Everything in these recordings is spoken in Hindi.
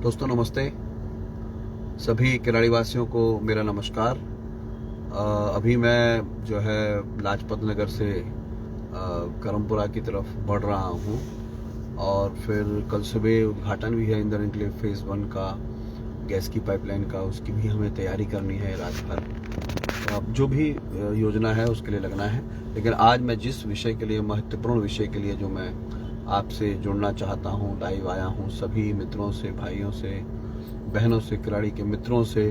दोस्तों नमस्ते। सभी किराड़ी वासियों को मेरा नमस्कार। अभी मैं जो है लाजपत नगर से करमपुरा की तरफ बढ़ रहा हूँ और फिर कल सुबह उद्घाटन भी है इंदिरा एन्क्लेव फेज़ 1 का, गैस की पाइपलाइन का। उसकी भी हमें तैयारी करनी है रात भर। तो अब जो भी योजना है उसके लिए लगना है। लेकिन आज मैं जिस विषय के लिए, महत्वपूर्ण विषय के लिए जो मैं आपसे जुड़ना चाहता हूँ, लाइव आया हूँ, सभी मित्रों से, भाइयों से, बहनों से, किराड़ी के मित्रों से,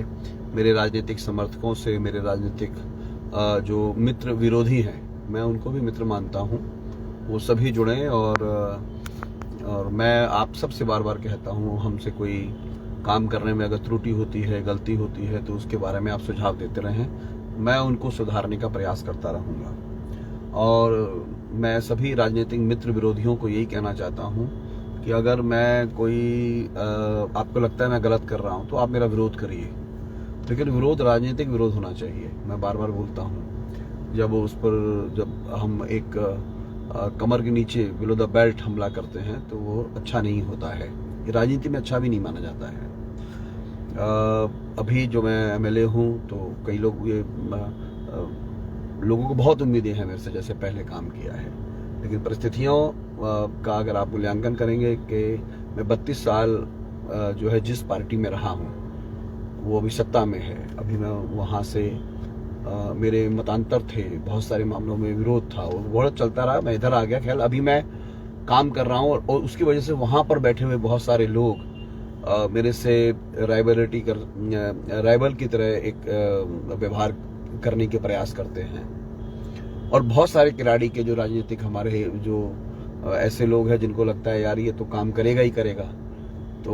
मेरे राजनीतिक समर्थकों से, मेरे राजनीतिक जो मित्र विरोधी हैं, मैं उनको भी मित्र मानता हूँ, वो सभी जुड़ें। और मैं आप सबसे बार बार कहता हूँ, हमसे कोई काम करने में अगर त्रुटि होती है, गलती होती है, तो उसके बारे में आप सुझाव देते रहें। मैं उनको सुधारने का प्रयास करता रहूँगा। और मैं सभी राजनीतिक मित्र विरोधियों को यही कहना चाहता हूँ कि अगर मैं कोई आपको लगता है मैं गलत कर रहा हूँ तो आप मेरा विरोध करिए, लेकिन विरोध राजनीतिक विरोध होना चाहिए। मैं बार बार बोलता हूँ, जब हम एक कमर के नीचे बिलो द बेल्ट हमला करते हैं तो वो अच्छा नहीं होता है, ये राजनीति में अच्छा भी नहीं माना जाता है। अभी जो मैं एमएलए हूँ तो कई लोग लोगों को बहुत उम्मीदें हैं मेरे से, जैसे पहले काम किया है, लेकिन परिस्थितियों का अगर आप मूल्यांकन करेंगे कि मैं 32 साल जो है जिस पार्टी में रहा हूँ वो अभी सत्ता में है। अभी मैं वहाँ से मेरे मतांतर थे, बहुत सारे मामलों में विरोध था, वो बहुत चलता रहा, मैं इधर आ गया। ख्याल अभी मैं काम कर रहा हूँ और उसकी वजह से वहाँ पर बैठे हुए बहुत सारे लोग मेरे से राइवल की तरह एक व्यवहार करने के प्रयास करते हैं। और बहुत सारे किराड़ी के जो राजनीतिक हमारे जो ऐसे लोग हैं जिनको लगता है यार ये तो काम करेगा ही करेगा, तो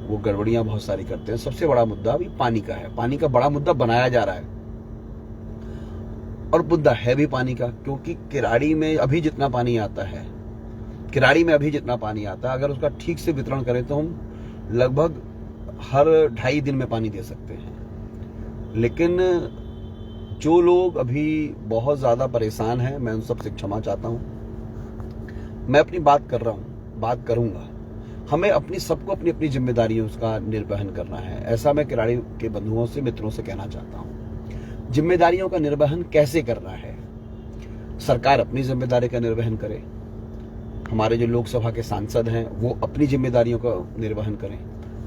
वो गड़बड़ियां बहुत सारी करते हैं। सबसे बड़ा मुद्दा अभी पानी का है। पानी का बड़ा मुद्दा बनाया जा रहा है और मुद्दा है भी पानी का, क्योंकि किराड़ी में अभी जितना पानी आता है, अगर उसका ठीक से वितरण करें तो हम लगभग हर 2.5 दिन में पानी दे सकते हैं। लेकिन जो लोग अभी बहुत ज्यादा परेशान हैं, मैं उन सब से क्षमा चाहता हूं। मैं अपनी बात कर रहा हूं, बात करूंगा। हमें सबको अपनी अपनी जिम्मेदारियों का निर्वहन करना है, ऐसा मैं किराड़ी के बंधुओं से, मित्रों से कहना चाहता हूं। जिम्मेदारियों का निर्वहन कैसे करना है? सरकार अपनी जिम्मेदारी का निर्वहन करे, हमारे जो लोकसभा के सांसद हैं वो अपनी जिम्मेदारियों का निर्वहन करें,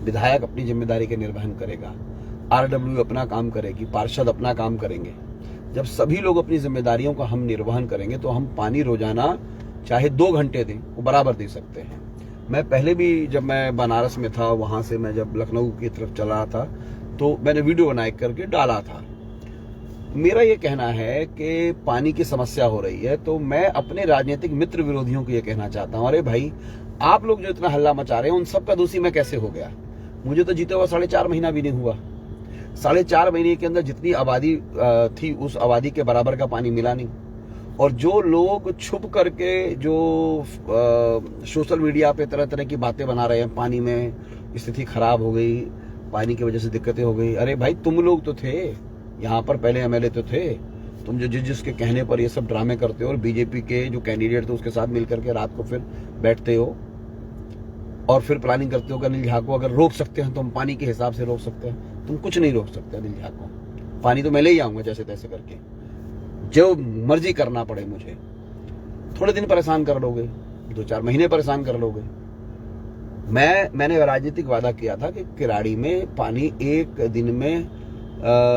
विधायक अपनी जिम्मेदारी का निर्वहन करेगा, आरडब्ल्यू अपना काम करेगी, पार्षद अपना काम करेंगे। जब सभी लोग अपनी जिम्मेदारियों का हम निर्वहन करेंगे तो हम पानी रोजाना चाहे 2 घंटे दें, वो बराबर दे सकते हैं। मैं पहले भी जब मैं बनारस में था, वहां से मैं जब लखनऊ की तरफ चला था तो मैंने वीडियो बना करके डाला था। मेरा ये कहना है कि पानी की समस्या हो रही है, तो मैं अपने राजनीतिक मित्र विरोधियों को ये कहना चाहता हूँ, अरे भाई आप लोग जो इतना हल्ला मचा रहे हैं उन सबका दोषी मैं कैसे हो गया? मुझे तो जीते हुआ 4.5 महीना भी नहीं हुआ। 4.5 महीने के अंदर जितनी आबादी थी उस आबादी के बराबर का पानी मिला नहीं। और जो लोग छुप करके जो सोशल मीडिया पे तरह तरह की बातें बना रहे हैं, पानी में स्थिति खराब हो गई, पानी की वजह से दिक्कतें हो गई, अरे भाई तुम लोग तो थे यहाँ पर, पहले एमएलए तो थे, तुम जो जिसके कहने पर ये सब ड्रामे करते हो और बीजेपी के जो कैंडिडेट थे उसके साथ मिलकर के रात को फिर बैठते हो और फिर प्लानिंग करते हो कि अनिल झा को अगर रोक सकते हैं तो हम पानी के हिसाब से रोक सकते हैं। तुम कुछ नहीं रोक सकते अनिल झा को, पानी तो मैं ले ही आऊंगा जैसे तैसे करके, जो मर्जी करना पड़े मुझे। थोड़े दिन परेशान कर लोगे, 2-4 महीने परेशान कर लोगे। मैंने राजनीतिक वादा किया था कि किराड़ी में पानी एक दिन में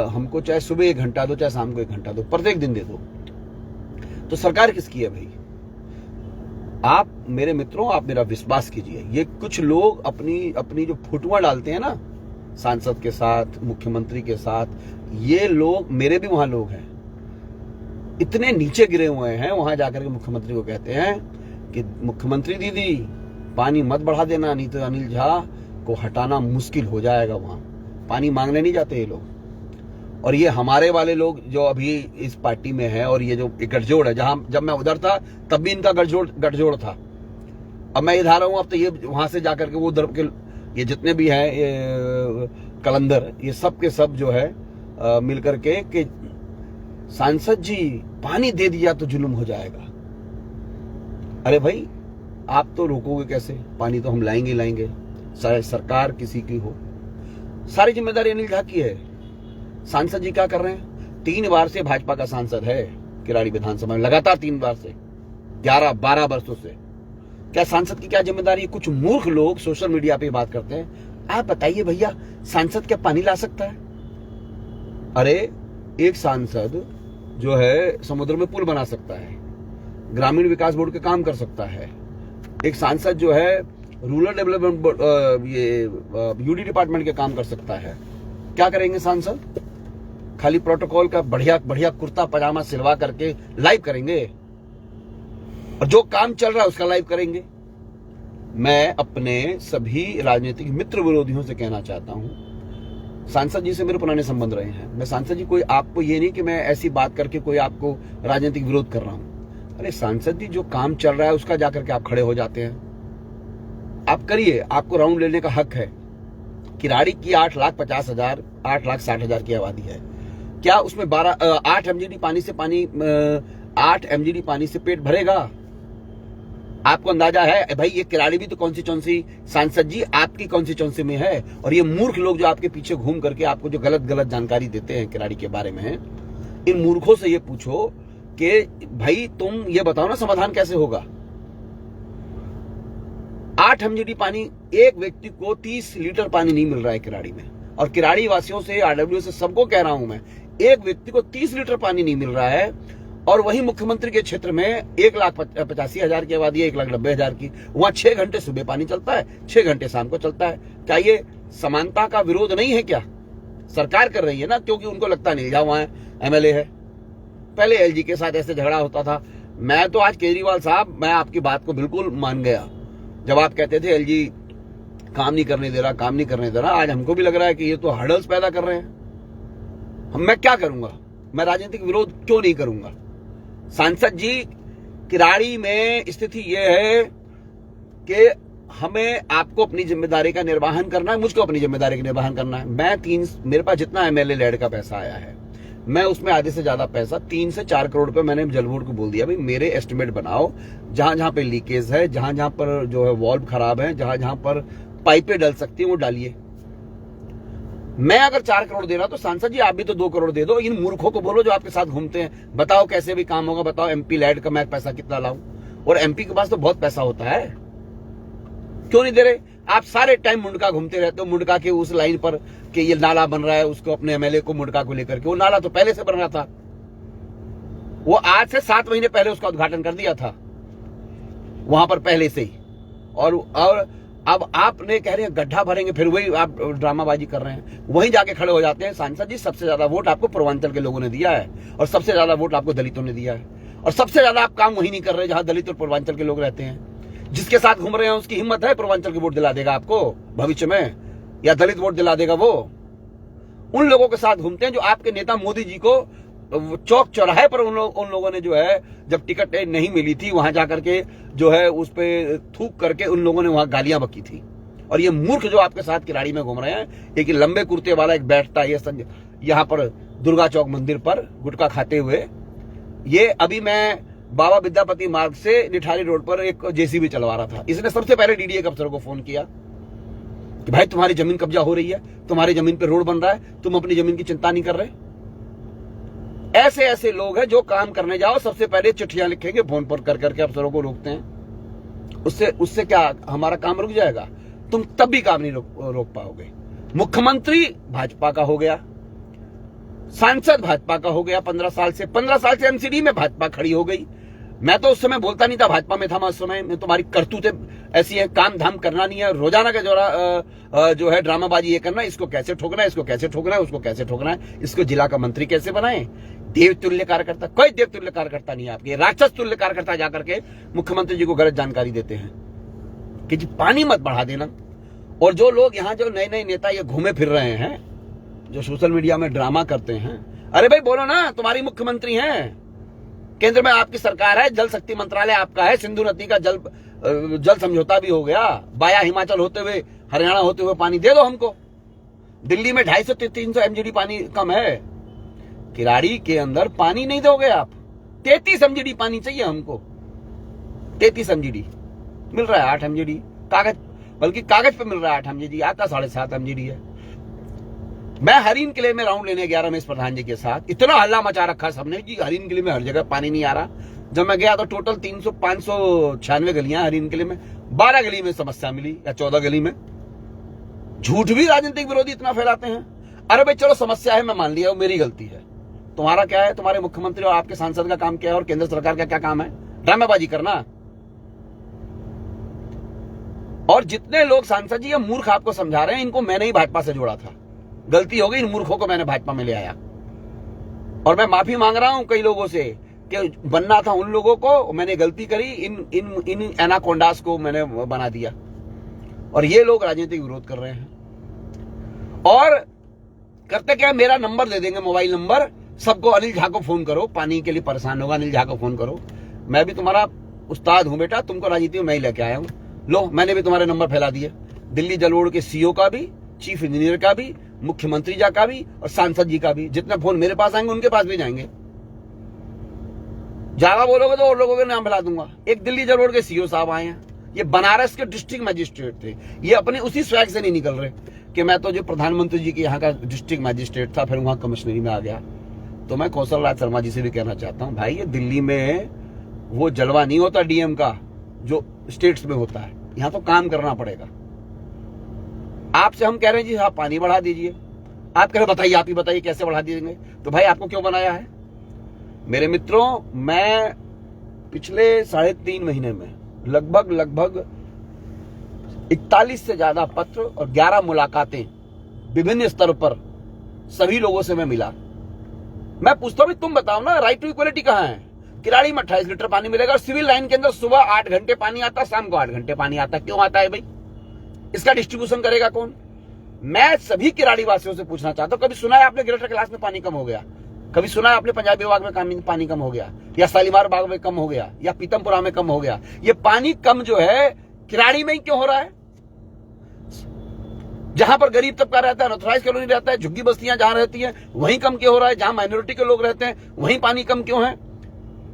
हमको चाहे सुबह 1 घंटा दो, चाहे शाम को 1 घंटा दो, प्रत्येक दिन दे दो। तो सरकार किसकी है भाई? आप मेरे मित्रों, आप मेरा विश्वास कीजिए। ये कुछ लोग अपनी जो फोटोआं डालते हैं ना, सांसद के साथ, मुख्यमंत्री के साथ, ये लोग, मेरे भी वहां लोग हैं, इतने नीचे गिरे हुए हैं, वहां जाकर के मुख्यमंत्री को कहते हैं कि मुख्यमंत्री दीदी पानी मत बढ़ा देना, नहीं तो अनिल झा को हटाना मुश्किल हो जाएगा। वहां पानी मांगने नहीं जाते ये लोग। और ये हमारे वाले लोग जो अभी इस पार्टी में है, और ये जो गठजोड़ है, जब मैं उधर था तब भी इनका गठजोड़ था, अब मैं इधर हूं, अब तो ये वहां से जाकर के वो उधर के ये जितने भी हैं, ये कलंदर, ये सब के सब जो है मिलकर के कि सांसद जी पानी दे दिया तो जुल्म हो जाएगा। अरे भाई आप तो रोकोगे कैसे? पानी तो हम लाएंगे। चाहे सरकार किसी की हो, सारी जिम्मेदारी अनिल झा की है। सांसद जी क्या कर रहे हैं? 3 बार से भाजपा का सांसद है किराड़ी विधानसभा में, लगातार 3 बार से, 11-12 वर्षों से। क्या सांसद की क्या जिम्मेदारी है? कुछ मूर्ख लोग सोशल मीडिया पे बात करते हैं। आप बताइए भैया, सांसद क्या पानी ला सकता है? अरे एक सांसद जो है समुद्र में पुल बना सकता है, ग्रामीण विकास बोर्ड के काम कर सकता है। एक सांसद जो है रूरल डेवलपमेंट ये यूडी डिपार्टमेंट के काम कर सकता है। क्या करेंगे सांसद? खाली प्रोटोकॉल का बढ़िया बढ़िया कुर्ता पजामा सिलवा करके लाइव करेंगे, और जो काम चल रहा है उसका लाइव करेंगे। मैं अपने सभी राजनीतिक मित्र विरोधियों से कहना चाहता हूं, सांसद जी से मेरे पुराने संबंध रहे हैं। मैं सांसद जी कोई आपको ये नहीं कि मैं ऐसी बात करके कोई आपको राजनीतिक विरोध कर रहा हूं। अरे सांसद जी, जो काम चल रहा है उसका जाकर के आप खड़े हो जाते हैं। आप करिए, आपको राउंड लेने का हक है। किराड़ी की 8,50,000 8,60,000 की आबादी है। क्या उसमें 8 MGD पानी से पेट भरेगा? आपको अंदाजा है? भाई ये किराड़ी भी तो कॉन्स्टिट्यूंसी सांसद जी आपकी कॉन्स्टिट्यूंसी में है। और ये मूर्ख लोग जो आपके पीछे घूम करके आपको जो गलत गलत जानकारी देते हैं किराड़ी के बारे में, इन मूर्खों से ये पूछो कि भाई तुम ये बताओ ना, समाधान कैसे होगा? 8 MGD पानी, एक व्यक्ति को 30 लीटर पानी नहीं मिल रहा है किराड़ी में। और किराड़ी वासियों से, RW से, सबको कह रहा हूं मैं, एक व्यक्ति को 30 लीटर पानी नहीं मिल रहा है। और वही मुख्यमंत्री के क्षेत्र में 1,85,000 की आबादी है, 1,90,000 की, वहां 6 घंटे सुबह पानी चलता है, 6 घंटे शाम को चलता है। क्या ये समानता का विरोध नहीं है? क्या सरकार कर रही है ना, क्योंकि उनको लगता नहीं जहां वहां MLA है। पहले LG के साथ ऐसे झगड़ा होता था। मैं तो आज केजरीवाल साहब, मैं आपकी बात को बिल्कुल मान गया। जब आप कहते थे LG काम नहीं करने दे रहा, आज हमको भी लग रहा है कि ये तो हर्डल्स पैदा कर रहे हैं। मैं क्या करूंगा? मैं राजनीतिक विरोध क्यों नहीं करूंगा? सांसद जी, किराड़ी में स्थिति यह है कि हमें आपको अपनी जिम्मेदारी का निर्वहन करना है, मुझको अपनी जिम्मेदारी का निर्वहन करना है। मेरे पास जितना MLA लैड का पैसा आया है, मैं उसमें आधे से ज्यादा पैसा 3 से 4 करोड़ रुपए मैंने जल बोर्ड को बोल दिया, भाई मेरे एस्टिमेट बनाओ, जहां जहां पे लीकेज है, जहां जहां पर जो है वॉल्व खराब है, जहां जहां पर पाइपें डल सकती हैं वो डालिए। मैं अगर 4 करोड़ दे रहा तो सांसद जी आप भी तो 2 करोड़ दे दो। इन मूर्खों को बोलो जो आपके साथ घूमते हैं, बताओ कैसे भी काम होगा, बताओ MP लैड का मैं पैसा कितना लाऊं। और MP के पास तो बहुत पैसा होता है, क्यों नहीं दे रहे? आप सारे टाइम मुंडका घूमते रहते हो, मुंडका के उस लाइन पर कि ये नाला बन रहा है, उसको अपने MLA को मुंडका को लेकर के। वो नाला तो पहले से बन रहा था, वो आज से 7 महीने पहले उसका उद्घाटन कर दिया था वहां पर पहले से ही। और अब आपने कह रहे हैं गड्ढा भरेंगे, फिर वही आप ड्रामाबाजी कर रहे हैं, वहीं जाके खड़े हो जाते हैं। सांसद जी, सबसे ज्यादा वोट आपको पूर्वांचल के लोगों ने दिया है, और सबसे ज्यादा वोट आपको दलितों ने दिया है, और सबसे ज्यादा आप काम वही नहीं कर रहे जहां दलित और पूर्वांचल के लोग रहते हैं। जिसके साथ घूम रहे हैं उसकी हिम्मत है पूर्वांचल की वोट दिला देगा आपको भविष्य में, या दलित वोट दिला देगा वो? उन लोगों के साथ घूमते हैं जो आपके नेता मोदी जी को चौक चौराहे पर उन लोगों ने जो है, जब टिकट नहीं मिली थी, वहां जाकर के जो है उस पे थूक करके उन लोगों ने वहां गालियां बकी थी। और ये मूर्ख जो आपके साथ किराड़ी में घूम रहे हैं, एक लंबे कुर्ते वाला एक बैठता है यहाँ पर दुर्गा चौक मंदिर पर गुटखा खाते हुए। ये अभी मैं बाबा विद्यापति मार्ग से निठारी रोड पर एक JCB चलवा रहा था। इसने सबसे पहले DDA के अफसर को फोन किया कि भाई तुम्हारी जमीन कब्जा हो रही है, तुम्हारी जमीन पे रोड बन रहा है, तुम अपनी जमीन की चिंता नहीं कर रहे। ऐसे ऐसे लोग हैं जो काम करने जाओ सबसे पहले चिट्ठियां लिखेंगे, फोन पर कर करके अफसरों को रोकते हैं। उससे क्या हमारा काम रुक जाएगा? तुम तब भी काम नहीं रोक पाओगे। मुख्यमंत्री भाजपा का हो गया, सांसद भाजपा का हो गया, 15 साल से MCD में भाजपा खड़ी हो गई। मैं तो उस समय बोलता नहीं था, भाजपा में था मैं उस समय। मैं तुम्हारी करतूतें ऐसी है, काम धाम करना नहीं है, रोजाना का जो है ड्रामाबाजी ये करना, इसको कैसे ठोकना है, इसको कैसे ठोकना है, उसको कैसे ठोकना है, इसको जिला का मंत्री कैसे बनाए। देवतुल्य कार्यकर्ता, कोई देवतुल्य कार्यकर्ता नहीं है आपके, राक्षस तुल्य कार्यकर्ता जाकर के मुख्यमंत्री जी को गलत जानकारी देते हैं कि जी पानी मत बढ़ा देना। और जो लोग यहाँ जो नए नए नेता ये घूमे फिर रहे हैं, जो सोशल मीडिया में ड्रामा करते हैं, अरे भाई बोलो ना, तुम्हारी मुख्यमंत्री हैं, केंद्र में आपकी सरकार है, जल शक्ति मंत्रालय आपका है, सिंधु नदी का जल समझौता भी हो गया, बाया हिमाचल होते हुए हरियाणा होते हुए पानी दे दो हमको। दिल्ली में 250 से 300 MGD पानी कम है, किराड़ी के अंदर पानी नहीं दोगे आप? 33 MGD पानी चाहिए हमको, 33 MGD मिल रहा है, 8 MGD। बल्कि कागज पे मिल रहा है 8 MGD, आता 7.5 MGD है। मैं हरीन किले में राउंड लेने गया रमेश प्रधान जी के साथ, इतना हल्ला मचा रखा सबने जी हरीन किले में हर जगह पानी नहीं आ रहा। जब मैं गया तो टोटल 596 गलियां हरीन किले में, 12 गली में समस्या मिली या 14 गली में। झूठ भी राजनीतिक विरोधी इतना फैलाते हैं। अरे भाई चलो समस्या है, मैं मान लिया, वो मेरी गलती है। तुम्हारा क्या है, तुम्हारे मुख्यमंत्री और आपके सांसद का काम क्या है और केंद्र सरकार का क्या काम है? ड्रामेबाजी करना। और जितने लोग सांसद जी ये मूर्ख आपको समझा रहे हैं, इनको मैंने ही भाजपा से जोड़ा था। गलती हो गई, इन मूर्खों को मैंने भाजपा में ले आया और मैं माफी मांग रहा हूं कई लोगों से कि बनना था उन लोगों को, मैंने गलती करी, इन एनाकोंडास को मैंने बना दिया और ये लोग राजनीतिक विरोध कर रहे हैं। और करते क्या, मेरा नंबर दे देंगे, मोबाइल नंबर सबको, अनिल झा को फोन करो, पानी के लिए परेशान होगा अनिल झा को फोन करो, मैं भी तुम्हारा उस्ताद हूं बेटा, तुमको राजनीति में मैं ही लेके आया हूं। लो मैंने भी तुम्हारे नंबर फैला दिए, दिल्ली जल बोर्ड के सीईओ का भी, चीफ इंजीनियर का भी, मुख्यमंत्री जी का भी और सांसद जी का भी। जितने फोन मेरे पास आएंगे उनके पास भी जाएंगे। ज्यादा बोलोगे तो और लोगों के नाम फैला दूंगा। एक दिल्ली जल बोर्ड के सीईओ साहब आए हैं, ये बनारस के डिस्ट्रिक्ट मजिस्ट्रेट थे, ये अपने उसी स्वैग से नहीं निकल रहे कि मैं तो जो प्रधानमंत्री जी के यहाँ का डिस्ट्रिक्ट मजिस्ट्रेट था, फिर वहां कमिश्नरी में आ गया। तो मैं कौशल राज शर्मा जी से भी कहना चाहता हूं, भाई ये दिल्ली में वो जलवा नहीं होता डीएम का जो स्टेट्स में होता है, यहां तो काम करना पड़ेगा। आपसे हम कह रहे हैं जी आप पानी बढ़ा दीजिए, आप कह रहे बताइए, आप ही बताइए कैसे बढ़ा देंगे। तो भाई आपको क्यों बनाया है? मेरे मित्रों, मैं पिछले 3.5 महीने में लगभग 41 से ज्यादा पत्र और 11 मुलाकातें विभिन्न स्तर पर सभी लोगों से मैं मिला। मैं पूछता हूं तुम बताओ ना, राइट टू इक्वलिटी कहां है? किराड़ी में 28 लीटर पानी मिलेगा और सिविल लाइन के अंदर सुबह 8 घंटे पानी आता, शाम को 8 घंटे पानी आता। क्यों आता है भाई? इसका डिस्ट्रीब्यूशन करेगा कौन? मैं सभी किराड़ी वासियों से पूछना चाहता हूं, कभी सुना है आपने ग्रेटर कैलाश में पानी कम हो गया? कभी सुना है आपने पंजाबी बाग में पानी कम हो गया, या शालीमार बाग में कम हो गया, या पीतमपुरा में कम हो गया? ये पानी कम जो है किराड़ी में ही क्यों हो रहा है? जहां पर गरीब तबका रहता है, अनऑथराइज कॉलोनी रहता है, झुग्गी बस्तियां जहां रहती हैं वहीं कम क्यों हो रहा है? जहां माइनॉरिटी के लोग रहते हैं वहीं पानी कम क्यों है?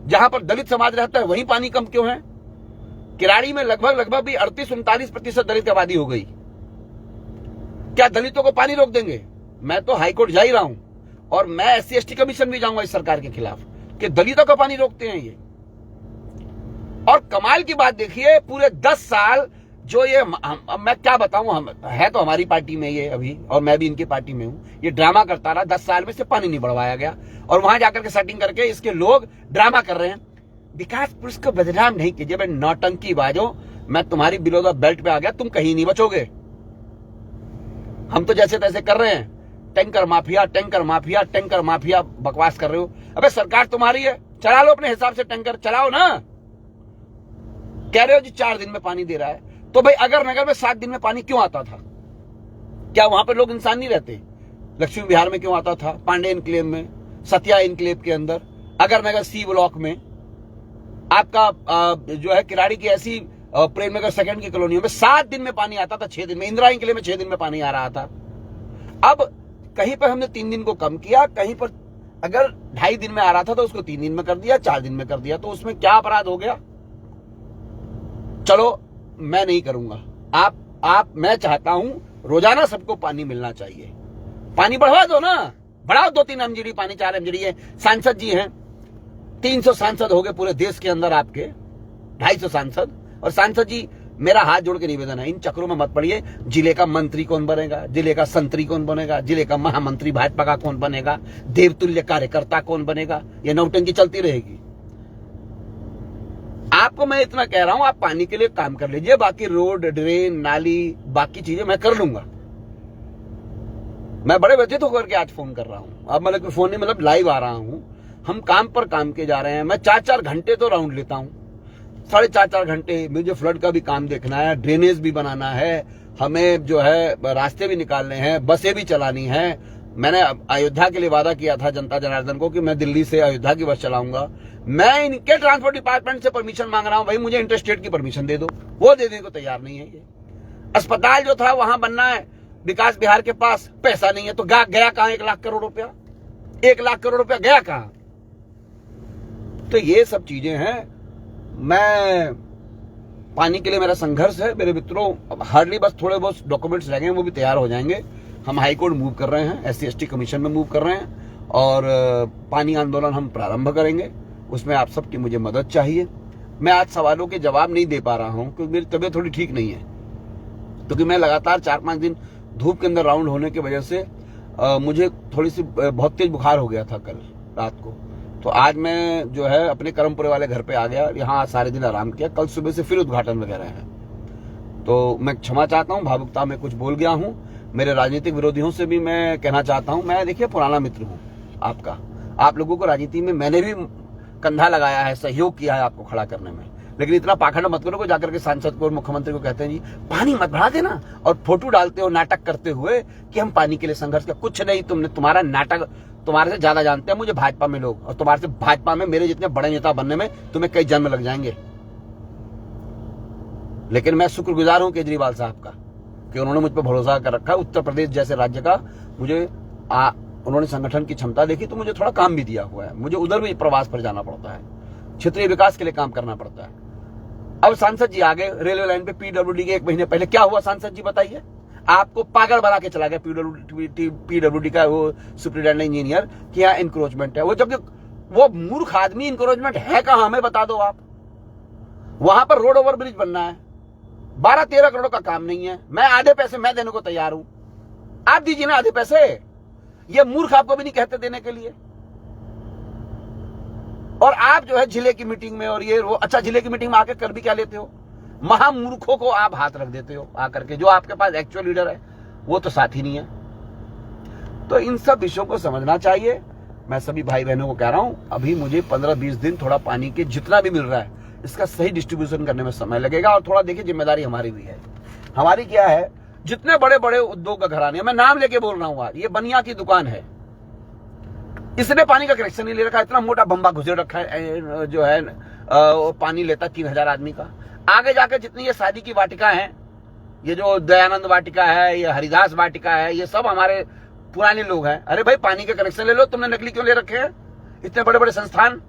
जहां पर दलित समाज रहता है वहीं पानी कम क्यों है? किराड़ी में लगभग भी 38-39% दलित आबादी हो गई। क्या दलितों को पानी रोक देंगे? मैं तो हाईकोर्ट जा ही रहा हूं और मैं SC/ST कमीशन भी जाऊंगा इस सरकार के खिलाफ कि दलितों का पानी रोकते हैं ये। और कमाल की बात देखिए, पूरे 10 साल जो ये मैं क्या बताऊं, हम है तो हमारी पार्टी में ये अभी, और मैं भी इनकी पार्टी में हूं, ये ड्रामा करता रहा। 10 साल में से पानी नहीं बढ़वाया गया और वहां जाकर के सेटिंग करके इसके लोग ड्रामा कर रहे हैं। विकास पुरुष को बदनाम नहीं कीजिए, मैं नौटंकी बाजो, मैं तुम्हारी बिलो द बेल्ट पे आ गया, तुम कहीं नहीं बचोगे। हम तो जैसे तैसे कर रहे हैं, tanker mafia tanker mafia tanker mafia बकवास कर रहे हो। अबे सरकार तुम्हारी है, चला लो अपने हिसाब से, टैंकर चलाओ ना। कह रहे हो जी 4 दिन में पानी दे रहा है, तो भाई अगर नगर में 7 दिन में पानी क्यों आता था? क्या वहां पर लोग इंसान नहीं रहते? लक्ष्मी विहार में क्यों आता था? पांडे इनक्लेव में, सत्या इनक्लेव के अंदर, अगर नगर C ब्लॉक में, आपका जो है किराड़ी की ऐसी प्रेम नगर सेकंड की कॉलोनियों में 7 दिन में पानी आता था, 6 दिन में, इंदिरा इनक्लेव में 6 दिन में पानी आ रहा था। अब कहीं पर हमने 3 दिन को कम किया, कहीं पर अगर 2.5 दिन में आ रहा था तो उसको 3 दिन में कर दिया, 4 दिन में कर दिया, तो उसमें क्या अपराध हो गया? चलो मैं नहीं करूंगा, मैं चाहता हूं रोजाना सबको पानी मिलना चाहिए। पानी बढ़वा दो ना, बढ़ाओ 2-3 MGD पानी, 4 MGD है। सांसद जी हैं, 300 सांसद हो गए पूरे देश के अंदर आपके, 250 सांसद। और सांसद जी, मेरा हाथ जोड़ के निवेदन है, इन चक्रों में मत पड़िए। जिले का मंत्री कौन बनेगा, जिले का संतरी कौन बनेगा, जिले का महामंत्री भाजपा का कौन बनेगा, देवतुल्य कार्यकर्ता कौन बनेगा, ये नौटंकी चलती रहेगी। आपको मैं इतना कह रहा हूं, आप पानी के लिए काम कर लीजिए, बाकी रोड, ड्रेन, नाली, बाकी चीजें मैं कर लूंगा। मैं बड़े व्यथित होकर के आज फोन कर रहा हूं, अब मतलब फोन नहीं, मतलब लाइव आ रहा हूं। हम काम पर काम के जा रहे हैं। मैं 4-4 घंटे तो राउंड लेता हूं, 4.5 घंटे। मुझे फ्लड का भी काम देखना है, ड्रेनेज भी बनाना है, हमें जो है रास्ते भी निकालने हैं, बसें भी चलानी है। मैंने अयोध्या के लिए वादा किया था जनता जनार्दन को कि मैं दिल्ली से अयोध्या की बस चलाऊंगा। मैं इनके ट्रांसपोर्ट डिपार्टमेंट से परमिशन मांग रहा हूं, भाई मुझे इंटरस्टेट की परमिशन दे दो, वो देने को तैयार नहीं है ये। अस्पताल जो था वहां बनना है विकास विहार के पास, पैसा नहीं है, तो गया कहां 1 लाख करोड़ रुपया? 1 लाख करोड़ रुपया गया कहां? तो ये सब चीजें हैं। मैं पानी के लिए मेरा संघर्ष है मेरे मित्रों। हार्डली बस थोड़े बहुत डॉक्यूमेंट्स रह गए हैं, वो भी तैयार हो जाएंगे। हम हाई कोर्ट मूव कर रहे हैं, SC/ST कमीशन में मूव कर रहे हैं और पानी आंदोलन हम प्रारंभ करेंगे। उसमें आप सबकी मुझे मदद चाहिए। मैं आज सवालों के जवाब नहीं दे पा रहा हूं क्योंकि मेरी तबीयत थोड़ी ठीक नहीं है, क्योंकि मैं लगातार 4-5 दिन धूप के अंदर राउंड होने की वजह से मुझे थोड़ी सी बहुत तेज बुखार हो गया था कल रात को। तो आज मैं जो है अपने कर्मपुरे वाले घर पे आ गया, यहाँ सारे दिन आराम किया। कल सुबह से फिर उद्घाटन वगैरह है, तो मैं क्षमा चाहता हूँ, भावुकता में कुछ बोल गया हूँ। मेरे राजनीतिक विरोधियों से भी मैं कहना चाहता हूँ, मैं देखिए पुराना मित्र हूँ आपका। आप लोगों को राजनीति में मैंने भी कंधा लगाया है, सहयोग किया है आपको खड़ा करने में, लेकिन इतना पाखंड मत करो को जाकर के सांसद को और मुख्यमंत्री को कहते हैं जी पानी मत बढ़ा देना, और फोटो डालते हो नाटक करते हुए कि हम पानी के लिए संघर्ष कर। कुछ नहीं, तुम्हारा नाटक तुम्हारे से ज्यादा जानते हैं मुझे भाजपा में लोग, और तुम्हारे से भाजपा में मेरे जितने बड़े नेता बनने में तुम्हें कई जन्म लग जाएंगे। लेकिन मैं शुक्रगुजार हूं केजरीवाल साहब का कि उन्होंने मुझ पर भरोसा कर रखा। उत्तर प्रदेश जैसे राज्य का मुझे उन्होंने संगठन की क्षमता देखी, तो मुझे थोड़ा काम भी दिया हुआ है। मुझे उधर भी प्रवास पर जाना पड़ता है, क्षेत्रीय विकास के लिए काम करना पड़ता है। अब सांसद जी आ गए रेलवे लाइन पे PWD के 1 महीने पहले। क्या हुआ सांसद जी बताइए? आपको पागल बना के चला गया PWD का वो सुप्रिटेंडेंट इंजीनियर कि यहाँ इंक्रोचमेंट है। वो जबकि वो मूर्ख आदमी इंक्रोचमेंट है कहाँ हमें बता दो आप। वहां पर रोड ओवर ब्रिज बनना है, 12-13 करोड़ का काम नहीं है। मैं आधे पैसे मैं देने को तैयार हूं, आप दीजिए ना आधे पैसे। ये मूर्ख आपको भी नहीं कहते देने के लिए। और आप जो है जिले की मीटिंग में और ये वो, अच्छा जिले की मीटिंग में आकर कर भी क्या लेते हो? महामूर्खों को आप हाथ रख देते हो आकर के। जो आपके पास एक्चुअल लीडर है वो तो साथ ही नहीं है। तो इन सब विषयों को समझना चाहिए। मैं सभी भाई बहनों को कह रहा हूं, अभी मुझे 15-20 दिन थोड़ा पानी के जितना भी मिल रहा है इसका सही डिस्ट्रीब्यूशन करने में समय लगेगा। और थोड़ा देखिए जिम्मेदारी हमारी भी है। हमारी क्या है, जितने बड़े बड़े उद्योग का घराने, मैं नाम लेके बोल रहा हूं आज, ये बनिया की दुकान है, इसने पानी का कनेक्शन नहीं ले रखा। इतना मोटा बम्बा घुसे रखा है जो है पानी लेता 3000 आदमी का। आगे जाकर जितनी ये शादी की वाटिका है, ये जो दयानंद वाटिका है, ये हरिदास वाटिका है, ये सब हमारे पुराने लोग हैं। अरे भाई पानी के कनेक्शन ले लो, तुमने नकली क्यों ले रखे हैं? इतने बड़े बड़े संस्थान,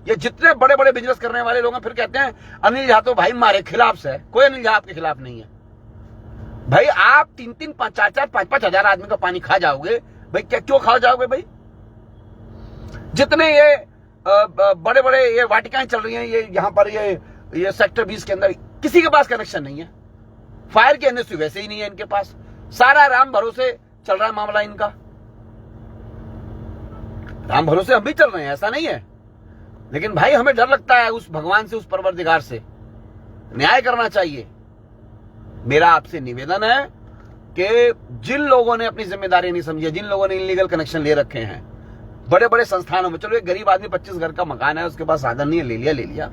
ये जितने बड़े बड़े बिजनेस करने वाले लोग हैं, फिर कहते हैं अनिल झा तो भाई हमारे खिलाफ से है। कोई अनिल झा आपके खिलाफ नहीं है भाई। आप 3-3, 4-4, 5-5 हजार आदमी का पानी खा जाओगे भाई। क्या क्यों खा जाओगे भाई? जितने ये बड़े बड़े ये वाटिकाएं चल रही हैं, ये यहाँ पर ये सेक्टर 20 के अंदर किसी के पास कनेक्शन नहीं है। फायर की एनओसी वैसे ही नहीं है इनके पास। सारा राम भरोसे चल रहा है मामला इनका। राम भरोसे हम भी चल रहे हैं, ऐसा नहीं है, लेकिन भाई हमें डर लगता है उस भगवान से, उस परवरदिगार से। न्याय करना चाहिए। मेरा आपसे निवेदन है कि जिन लोगों ने अपनी जिम्मेदारी नहीं समझी, जिन लोगों ने इलीगल कनेक्शन ले रखे हैं बड़े बड़े संस्थानों में, चलो एक गरीब आदमी 25 घर का मकान है, उसके पास साधन नहीं है, ले लिया।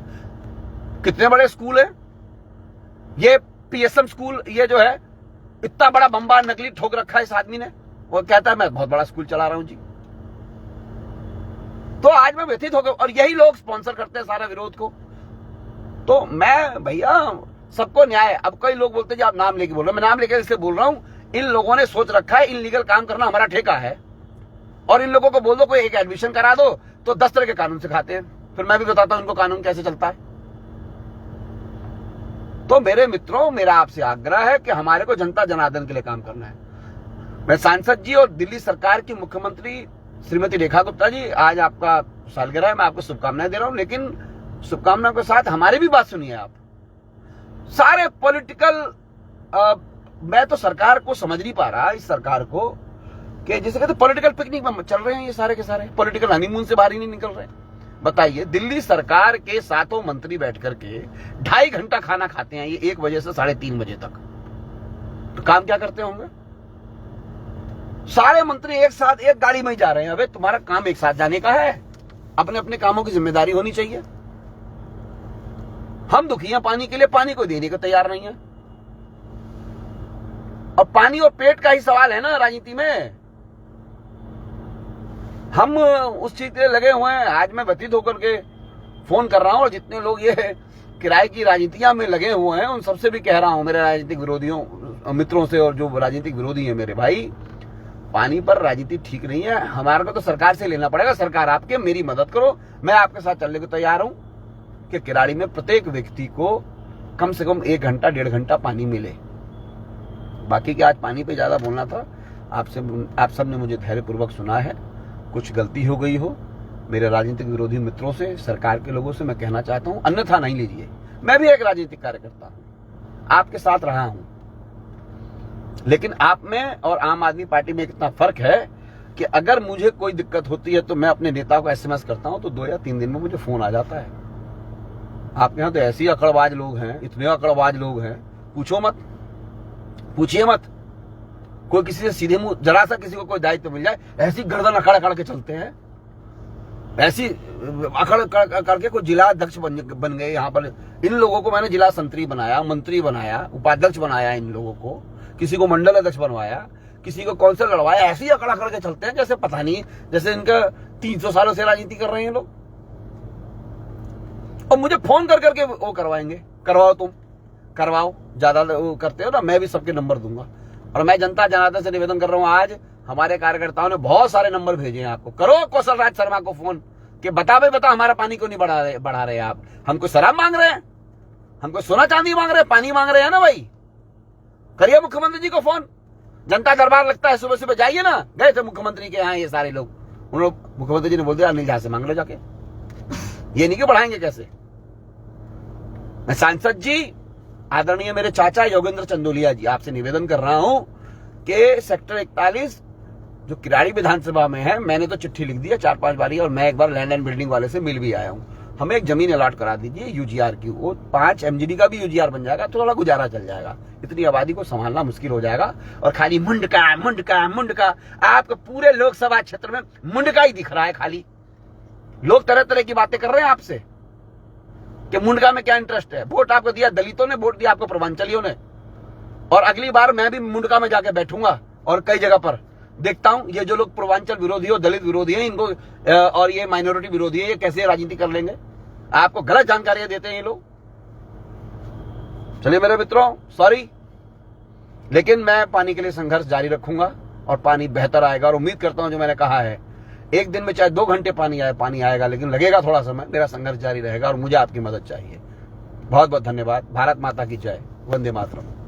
कितने बड़े स्कूल है, ये PSM स्कूल, ये जो है इतना बड़ा बम्बा नकली ठोक रखा है इस आदमी ने। वो कहता है मैं बहुत बड़ा स्कूल चला रहा हूं जी। तो आज मैं व्यथित हो गया, और यही लोग स्पॉन्सर करते हैं सारा विरोध को। तो मैं भैया सबको न्याय। अब कई लोग बोलते हैं जी आप नाम लेके बोल रहे हो, मैं नाम लेके इसलिए बोल रहा हूं, इन लोगों ने सोच रखा है इनलीगल काम करना हमारा ठेका है, और इन लोगों को बोल दो कोई एक एडमिशन करा दो तो 10 तरह के कानून सिखाते हैं। फिर मैं भी बताता हूं इनको कानून कैसे चलता है। तो मेरे मित्रों, मेरा आपसे आग्रह है कि हमारे को जनता जनार्दन के लिए काम करना है। मैं सांसद जी और दिल्ली सरकार की मुख्यमंत्री श्रीमती रेखा गुप्ता जी, आज आपका सालगिरह है, मैं आपको शुभकामनाएं दे रहा हूं, लेकिन शुभकामनाओं के साथ हमारी भी बात सुनिए आप। सारे पॉलिटिकल मैं तो सरकार को समझ नहीं पा रहा, इस सरकार को, कि जिसे कहते पॉलिटिकल पिकनिक में चल रहे हैं ये सारे के सारे, पॉलिटिकल हनीमून से बाहर ही नहीं निकल रहे। बताइए, दिल्ली सरकार के 7 मंत्री बैठ करके 2.5 घंटा खाना खाते हैं, ये 1 बजे से 3:30 बजे तक, तो काम क्या करते होंगे? सारे मंत्री एक साथ एक गाड़ी में ही जा रहे हैं। अबे तुम्हारा काम एक साथ जाने का है, अपने अपने कामों की जिम्मेदारी होनी चाहिए। हम दुखी हैं पानी के लिए, पानी को देने को तैयार नहीं है। और पानी और पेट का ही सवाल है ना राजनीति में। हम उस चीज के लगे हुए हैं। आज मैं व्यतीत होकर के फोन कर रहा हूं, और जितने लोग ये किराए की राजनीतियां में लगे हुए हैं उन सबसे भी कह रहा हूं, मेरे राजनीतिक विरोधियों मित्रों से, और जो राजनीतिक विरोधी हैं मेरे भाई, पानी पर राजनीति ठीक नहीं है। हमारे को तो सरकार से लेना पड़ेगा। सरकार आपके, मेरी मदद करो, मैं आपके साथ चलने को तैयार हूं कि किराड़ी में प्रत्येक व्यक्ति को कम से कम 1 घंटा 1.5 घंटा पानी मिले। बाकी कि आज पानी पे ज्यादा बोलना था, आप सब ने मुझे धैर्यपूर्वक सुना है। कुछ गलती हो गई हो मेरे राजनीतिक विरोधी मित्रों से, सरकार के लोगों से, मैं कहना चाहता हूं अन्यथा नहीं लीजिए। मैं भी एक राजनीतिक कार्यकर्ता हूं, आपके साथ रहा हूं, लेकिन आप में और आम आदमी पार्टी में इतना फर्क है कि अगर मुझे कोई दिक्कत होती है तो मैं अपने नेता को SMS करता हूं तो 2 या 3 दिन में मुझे फोन आ जाता है। आपके यहां तो ऐसे ही अकड़बाज लोग हैं, इतने अकड़बाज लोग हैं, पूछो मत, पूछिए मत। कोई किसी से सीधे मुंह, जरा सा किसी को कोई दायित्व मिल जाए, ऐसी गर्दन अकड़ अकड़ के चलते हैं, ऐसी अकड़ करके कोई जिला अध्यक्ष बन गए। यहाँ पर इन लोगों को मैंने जिला संतरी बनाया, मंत्री बनाया, उपाध्यक्ष बनाया, इन लोगों को किसी को मंडल अध्यक्ष बनवाया, किसी को कौंसिल लड़वाया। ऐसे ही अकड़ अकड़ के चलते हैं जैसे पता नहीं, जैसे इनका 300 सालों से राजनीति कर रहे हैं लोग। और मुझे फोन कर करके वो करवाएंगे, करवाओ, तुम करवाओ, ज्यादा वो करते हो ना, मैं भी सबके नंबर दूंगा। और मैं जनता जनार्दन से निवेदन कर रहा हूं, आज हमारे कार्यकर्ताओं ने बहुत सारे नंबर भेजे हैं आपको। करो कौशल राज शर्मा को फोन कि बता हमारा पानी क्यों नहीं बढ़ा रहे आप। हमको शराब मांग रहे हैं, हमको सोना चांदी मांग रहे हैं, पानी मांग रहे हैं ना भाई। करिए मुख्यमंत्री जी को फोन, जनता दरबार लगता है सुबह सुबह, जाइए ना। गए थे मुख्यमंत्री के यहाँ ये सारे लोग, उन लोग मुख्यमंत्री जी ने बोल दिया अनिल झा से मांग लो जाके। ये नहीं कि बढ़ाएंगे कैसे। मैं सांसद जी, आदरणीय मेरे चाचा योगेंद्र चंदोलिया जी, आपसे निवेदन कर रहा हूं कि सेक्टर 41 जो किराड़ी विधानसभा में है, मैंने तो चिट्ठी लिख दी है 4-5 बारी, और मैं एक बार लैंड एंड बिल्डिंग वाले से मिल भी आया हूं। हमें एक जमीन अलॉट करा दीजिए UGR की, वो 5 MGD का भी UGR बन जाएगा तो थोड़ा गुजारा चल जाएगा। इतनी आबादी को संभालना मुश्किल हो जाएगा। और खाली मुंडका मुंडका मुंडका, आपको पूरे लोकसभा क्षेत्र में मुंडका ही दिख रहा है। खाली लोग तरह तरह की बातें कर रहे हैं आपसे कि मुंडका में क्या इंटरेस्ट है। वोट आपको दिया दलितों ने, वोट दिया आपको पूर्वांचलियों ने। और अगली बार मैं भी मुंडका में जाके बैठूंगा और कई जगह पर देखता हूं ये जो लोग पूर्वांचल विरोधी हो, दलित विरोधी हैं, इनको और ये माइनॉरिटी विरोधी है, ये कैसे राजनीति कर लेंगे। आपको गलत जानकारियां देते हैं ये लोग। चलिए मेरे मित्रों, सॉरी, लेकिन मैं पानी के लिए संघर्ष जारी रखूंगा और पानी बेहतर आएगा। और उम्मीद करता हूं जो मैंने कहा है, एक दिन में चाहे 2 घंटे पानी आएगा, लेकिन लगेगा थोड़ा समय। मेरा संघर्ष जारी रहेगा और मुझे आपकी मदद चाहिए। बहुत बहुत धन्यवाद। भारत माता की जय। वंदे मातरम।